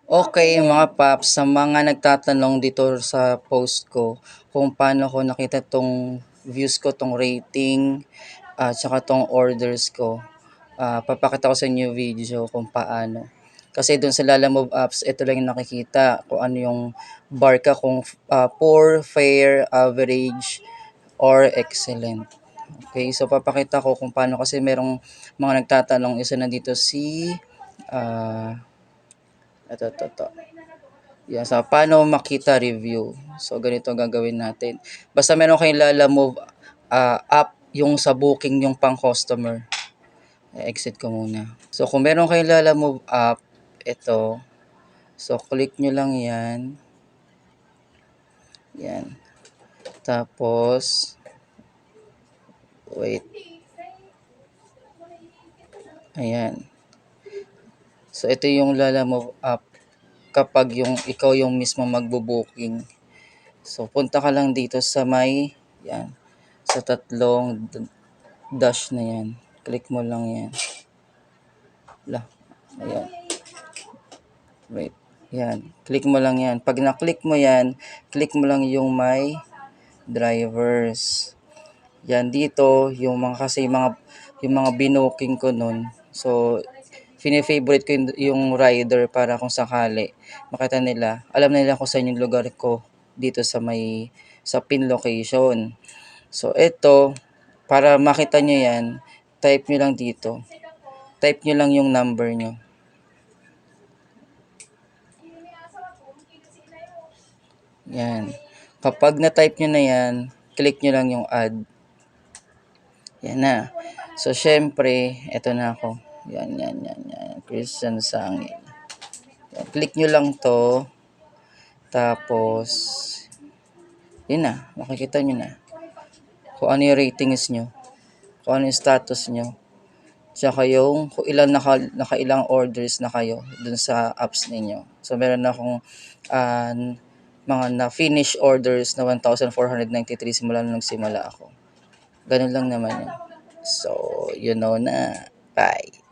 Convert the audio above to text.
Okay mga paps, sa mga nagtatanong dito sa post ko kung paano ko nakita tong views ko, tong rating, at saka tong orders ko. Papakita ko sa inyo yung video kung paano. Kasi dun sa Lalamove apps, ito lang yung nakikita kung ano yung bar ka, kung poor, fair, average, or excellent. Okay, so papakita ko kung paano kasi merong mga nagtatanong, isa na dito si ah ito. Yan, sa paano makita review. So, ganito ang gagawin natin. Basta meron kayong Lalamove app, yung sa booking, yung pang customer. Exit ko muna. So, kung meron kayong Lalamove app, ito. So, click nyo lang yan. Yan. Tapos, wait. Ayan. So, ito yung Lalamove app kapag yung ikaw yung mismo magbo-booking. So, punta ka lang dito sa may, yan, sa tatlong dash na yan. Click mo lang yan. Lah, ayan. Wait. Yan. Click mo lang yan. Pag na-click mo yan, click mo lang yung may drivers. Yan dito, yung mga kasi yung mga binoking ko nun. So, fini-favorite ko yung rider para kung sakali makita nila. Alam na nila kung saan yung lugar ko dito sa pin location. So, ito, para makita nyo yan, type nyo lang dito. Type nyo lang yung number nyo. Yan. Kapag na-type nyo na yan, click nyo lang yung add. Yan na. So, syempre, eto na ako. Yan. Christian Sangil. Yan. Click nyo lang to. Tapos, yun na. Makikita nyo na. Kung ano yung ratings nyo. Kung ano yung status nyo. Tsaka yung kung ilan nakailang orders na kayo dun sa apps ninyo. So, meron na akong mga na-finish orders na 1,493 simula nung nagsimula ako. Ganun lang naman yun. So, you know na. Bye.